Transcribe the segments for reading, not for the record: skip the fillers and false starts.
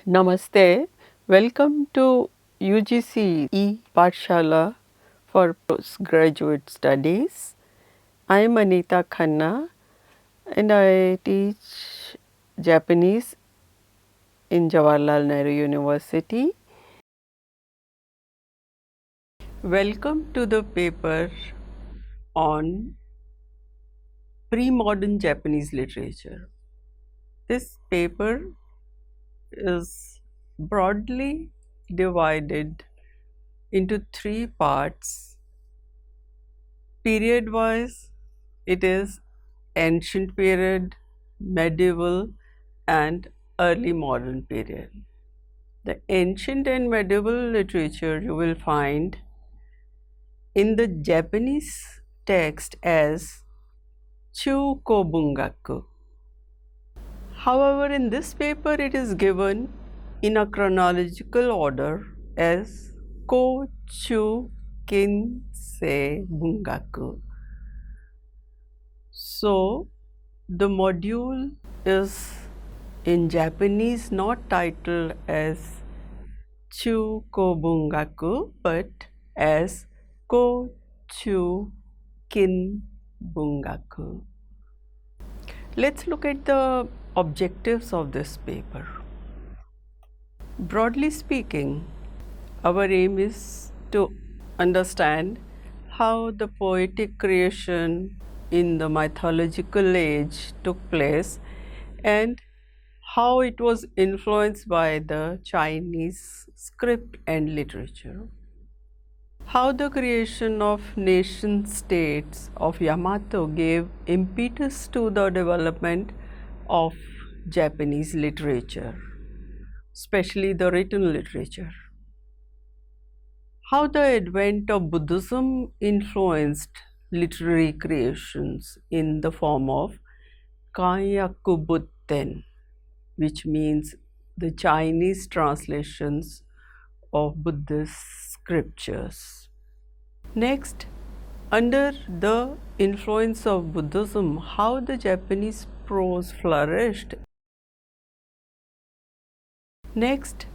Namaste. Welcome to UGC Pathshala for Postgraduate Studies. I am Anita Khanna and I teach Japanese in Jawaharlal Nehru University. Welcome to the paper on pre-modern Japanese literature. This paper is broadly divided into three parts. Period wise, it is ancient period, medieval, and early modern period. The ancient and medieval literature you will find in the Japanese text as Chuko Bungaku. However, in this paper it is given in a chronological order as Kochu Kinsei Bungaku. So, the module is in Japanese not titled as Chuko Bungaku but as Kochu Kin Bungaku. Let's look at the objectives of this paper. Broadly speaking, our aim is to understand how the poetic creation in the mythological age took place and how it was influenced by the Chinese script and literature. How the creation of nation states of Yamato gave impetus to the development of Japanese literature, especially the written literature. How the advent of Buddhism influenced literary creations in the form of Kanyaku Butten, which means the Chinese translations of Buddhist scriptures. Next, under the influence of Buddhism, how the Japanese prose flourished. Next,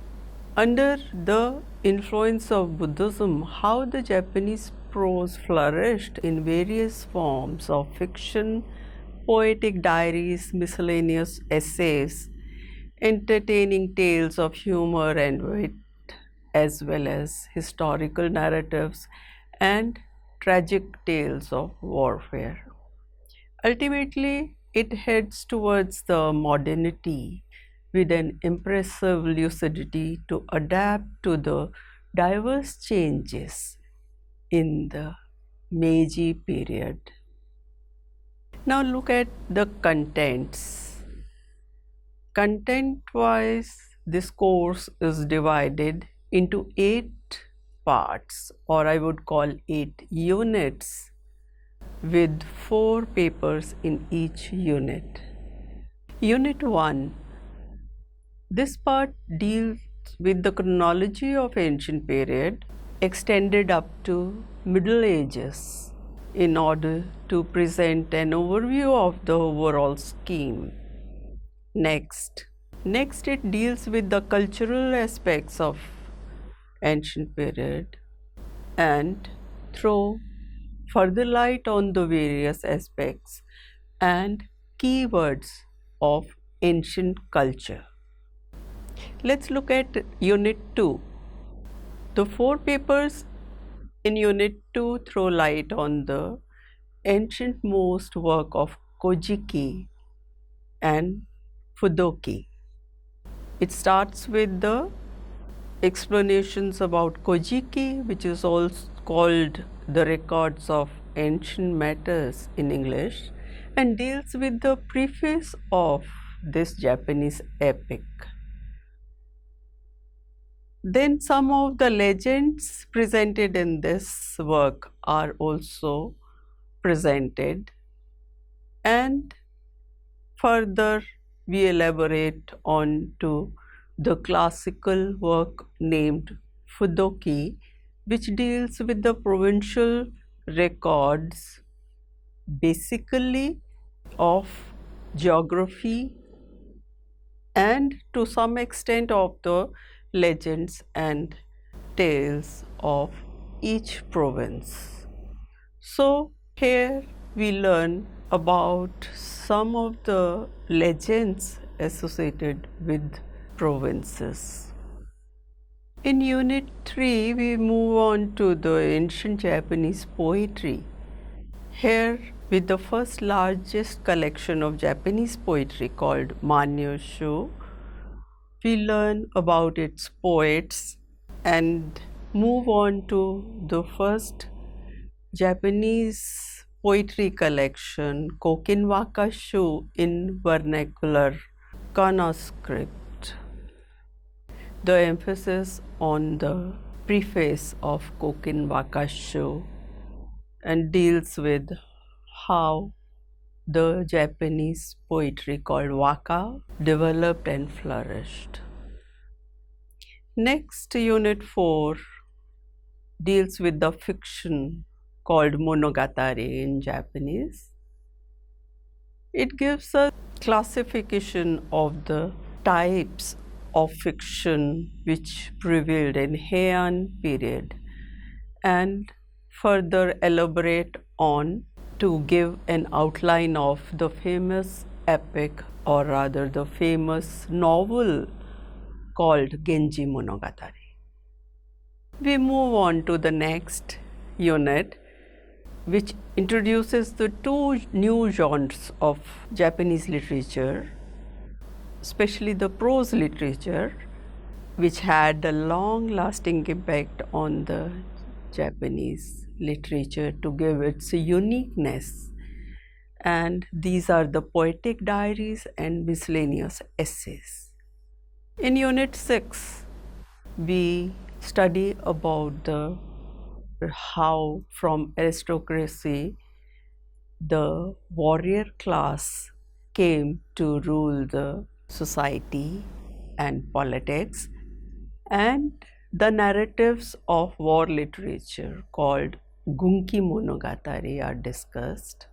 under the influence of Buddhism, how the Japanese prose flourished in various forms of fiction, poetic diaries, miscellaneous essays, entertaining tales of humor and wit, as well as historical narratives and tragic tales of warfare. Ultimately, it heads towards the modernity with an impressive lucidity to adapt to the diverse changes in the Meiji period. Now look at the contents. Content-wise, this course is divided into 8 parts, or I would call 8 units, with 4 papers in each unit. Unit 1. This part deals with the chronology of ancient period extended up to Middle Ages in order to present an overview of the overall scheme. Next, it deals with the cultural aspects of ancient period and throw further light on the various aspects and keywords of ancient culture. Let's look at Unit 2. The 4 papers in Unit 2 throw light on the ancient-most work of Kojiki and Fudoki. It starts with the explanations about Kojiki, which is also called the records of ancient matters in English, and deals with the preface of this Japanese epic. Then some of the legends presented in this work are also presented, and further we elaborate on to the classical work named Fudoki, which deals with the provincial records basically of geography and to some extent of the legends and tales of each province. So here we learn about some of the legends associated with provinces. In Unit 3, we move on to the ancient Japanese poetry. Here, with the first largest collection of Japanese poetry called Manyoshu, we learn about its poets and move on to the first Japanese poetry collection, Kokinwaka Shu, in vernacular kana script. The emphasis on the preface of Kokinwaka Shu and deals with how the Japanese poetry called waka developed and flourished. Next, Unit 4 deals with the fiction called monogatari in Japanese. It gives a classification of the types of fiction which prevailed in Heian period and further elaborate on to give an outline of the famous epic, or rather the famous novel called Genji Monogatari. We move on to the next unit, which introduces the two new genres of Japanese literature, especially the prose literature, which had a long-lasting impact on the Japanese literature to give its uniqueness. And these are the poetic diaries and miscellaneous essays. In Unit 6, we study about how from aristocracy the warrior class came to rule the society and politics, and the narratives of war literature called Gunki Monogatari are discussed.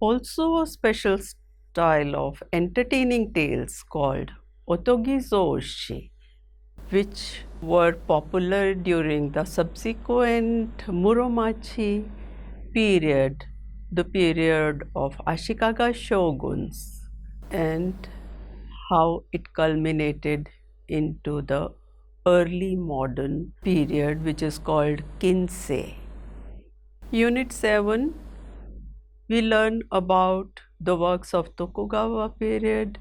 Also, a special style of entertaining tales called Otogizo-oshi, which were popular during the subsequent Muromachi period, the period of Ashikaga shoguns, and how it culminated into the early modern period, which is called Kinsei. Unit 7, we learn about the works of Tokugawa period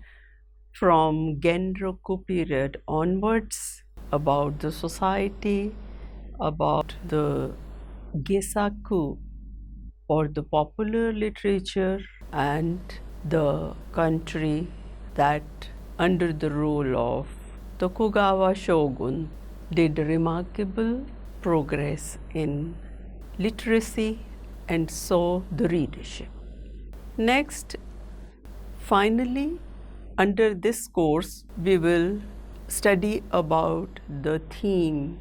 from Genroku period onwards, about the society, about the Geisaku or the popular literature, and the country that under the rule of Tokugawa shogun did remarkable progress in literacy and so the readership. Next, finally, under this course, we will study about the theme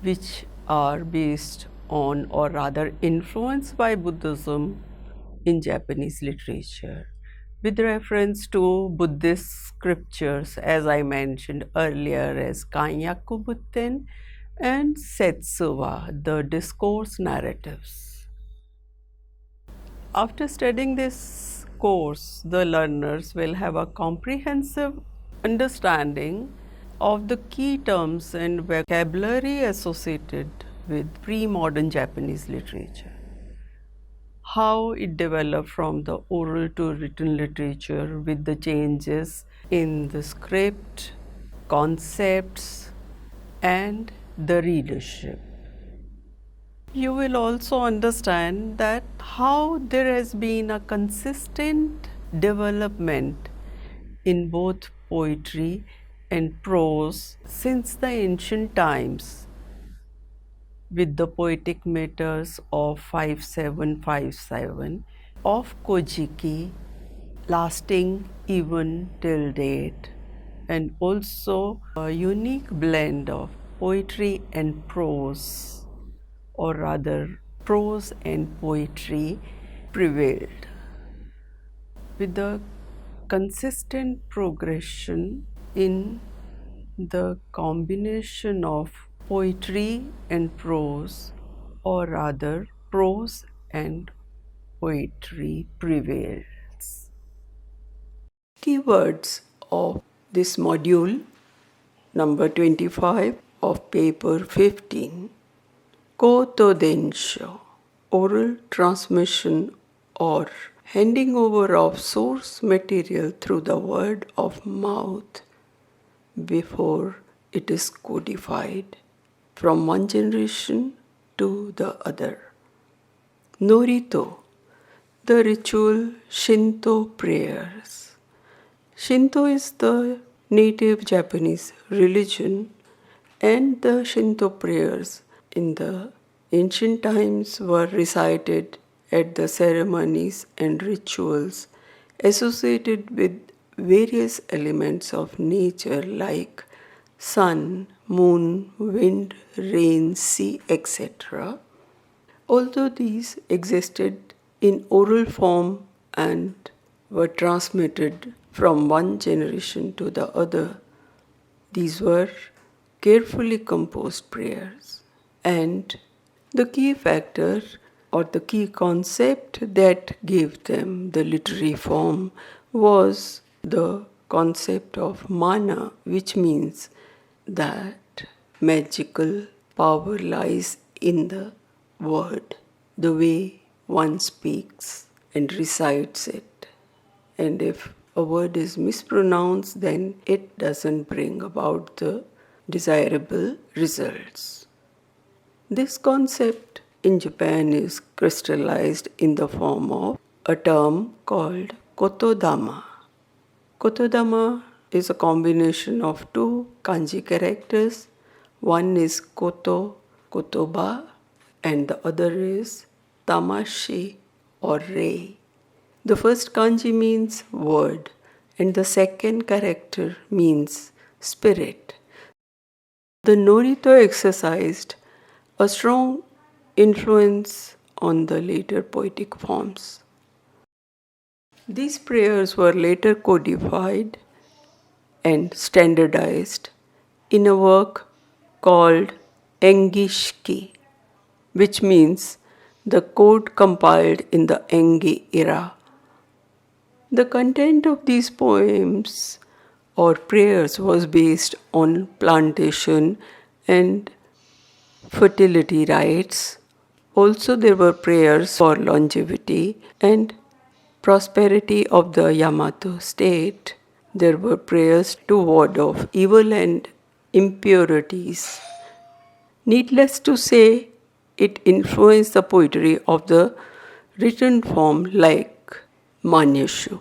which are based on, or rather influenced by, Buddhism in Japanese literature, with reference to Buddhist scriptures, as I mentioned earlier, as Kanyaku Butten and Setsuwa, the discourse narratives. After studying this course, the learners will have a comprehensive understanding of the key terms and vocabulary associated with pre-modern Japanese literature, how it developed from the oral to written literature with the changes in the script, concepts, and the readership. You will also understand that how there has been a consistent development in both poetry and prose since the ancient times, with the poetic meters of 5757 of Kojiki lasting even till date, and also a unique blend of poetry and prose, or rather prose and poetry prevailed, with the consistent progression in the combination of poetry and prose, or rather, prose and poetry prevails. Keywords of this module, number 25 of paper 15. Kotodensho, oral transmission or handing over of source material through the word of mouth before it is codified from one generation to the other. Norito, the ritual Shinto prayers. Shinto is the native Japanese religion, and the Shinto prayers in the ancient times were recited at the ceremonies and rituals associated with various elements of nature like sun, moon, wind, rain, sea, etc. Although these existed in oral form and were transmitted from one generation to the other, these were carefully composed prayers. And the key factor or the key concept that gave them the literary form was the concept of mana, which means that magical power lies in the word, the way one speaks and recites it. And if a word is mispronounced, then it doesn't bring about the desirable results. This concept in Japan is crystallized in the form of a term called kotodama. Kotodama is a combination of two kanji characters. One is koto, kotoba, and the other is tamashi or rei. The first kanji means word, and the second character means spirit. The Norito exercised a strong influence on the later poetic forms. These prayers were later codified and standardized in a work called Engishiki, which means the code compiled in the Engi era. The content of these poems or prayers was based on plantation and fertility rites. Also, there were prayers for longevity and prosperity of the Yamato state. There were prayers to ward off evil and impurities. Needless to say, it influenced the poetry of the written form like Manyoshu.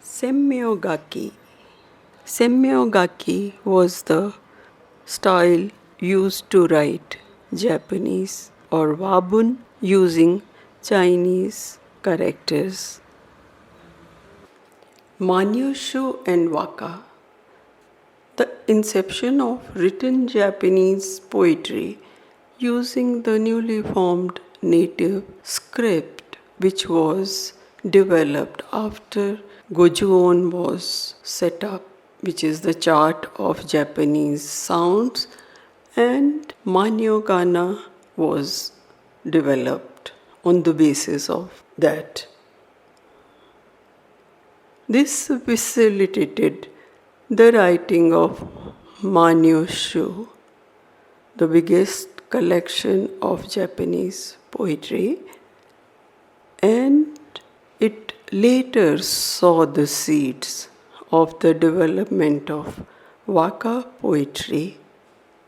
Semmyogaki. Semmyogaki was the style used to write Japanese or wabun using Chinese characters. Manyoshu and waka. The inception of written Japanese poetry using the newly formed native script, which was developed after Gojuon was set up, which is the chart of Japanese sounds, and Manyogana was developed on the basis of that. This facilitated the writing of Manyoshu, the biggest collection of Japanese poetry, and it later saw the seeds of the development of waka poetry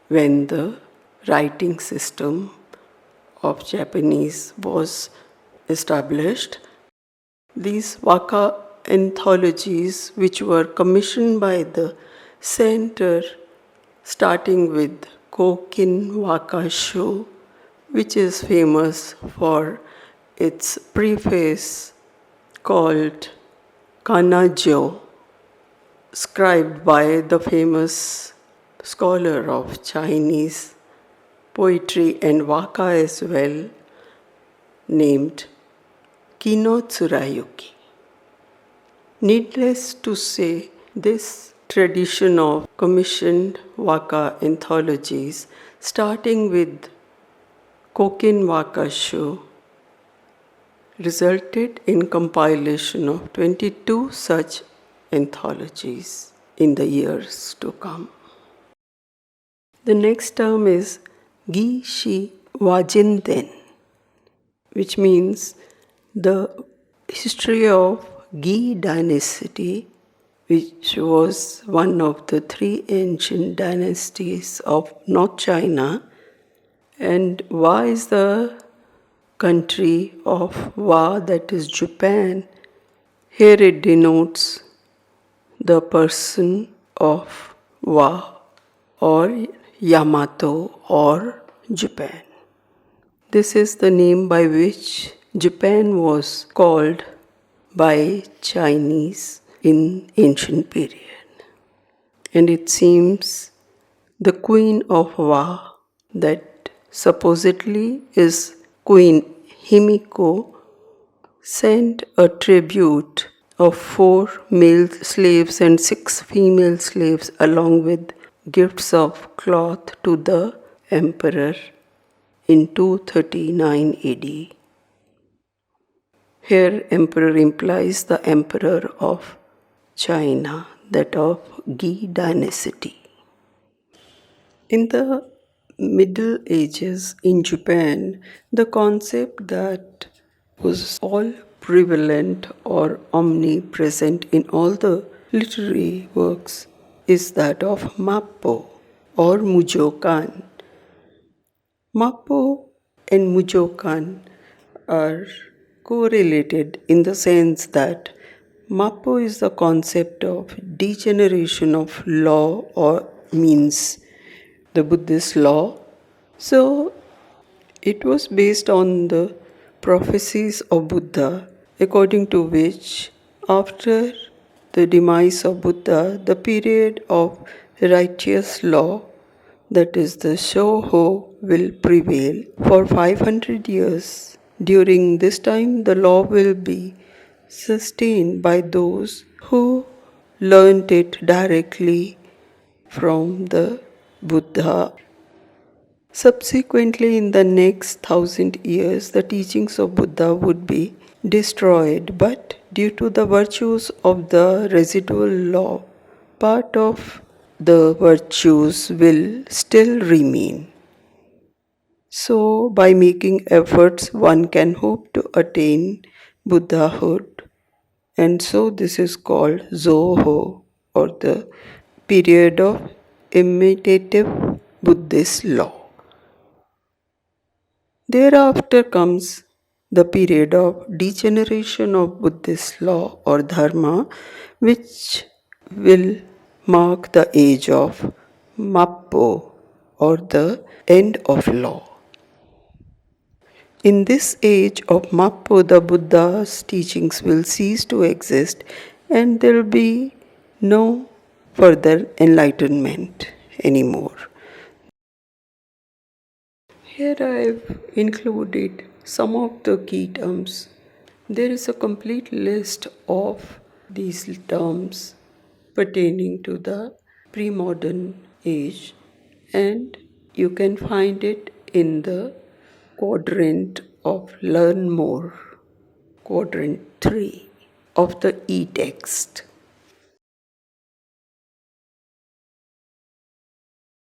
when the writing system of Japanese was established. These waka anthologies, which were commissioned by the center, starting with Kokin Waka Show, which is famous for its preface called Kanajo, scribed by the famous scholar of Chinese poetry and waka as well, named Kino Tsurayuki. Needless to say, this tradition of commissioned waka anthologies, starting with Kokin Waka Show, resulted in compilation of 22 such anthologies in the years to come. The next term is Gi Shi Wajinden, which means the history of Gi dynasty, which was one of the three ancient dynasties of North China. And Wa is the country of Wa, that is Japan. Here it denotes the person of Wa or Yamato or Japan. This is the name by which Japan was called by Chinese in ancient period. And it seems the queen of Wa, that supposedly is Queen Himiko, sent a tribute of 4 male slaves and 6 female slaves along with gifts of cloth to the emperor in 239 AD. Here, emperor implies the emperor of China, that of Gi dynasty. In the Middle Ages in Japan, the concept that was all prevalent or omnipresent in all the literary works is that of Mappo or Mujokan. Mappo and Mujokan are correlated in the sense that Mappo is the concept of degeneration of law or means the Buddhist law. So it was based on the prophecies of Buddha, according to which after the demise of Buddha, the period of righteous law, that is the Shoho, will prevail for 500 years. During this time, the law will be sustained by those who learned it directly from the Buddha. Subsequently, in the next 1,000 years, the teachings of Buddha would be destroyed, but due to the virtues of the residual law, part of the virtues will still remain. So, by making efforts, one can hope to attain Buddhahood. And so, this is called Zoho, or the period of imitative Buddhist law. Thereafter comes the period of degeneration of Buddhist law or dharma, which will mark the age of Mappo, or the end of law. In this age of Mappo, the Buddha's teachings will cease to exist and there will be no further enlightenment anymore. Here I have included some of the key terms. There is a complete list of these terms pertaining to the pre-modern age, and you can find it in the quadrant of Learn More, quadrant 3 of the e-text.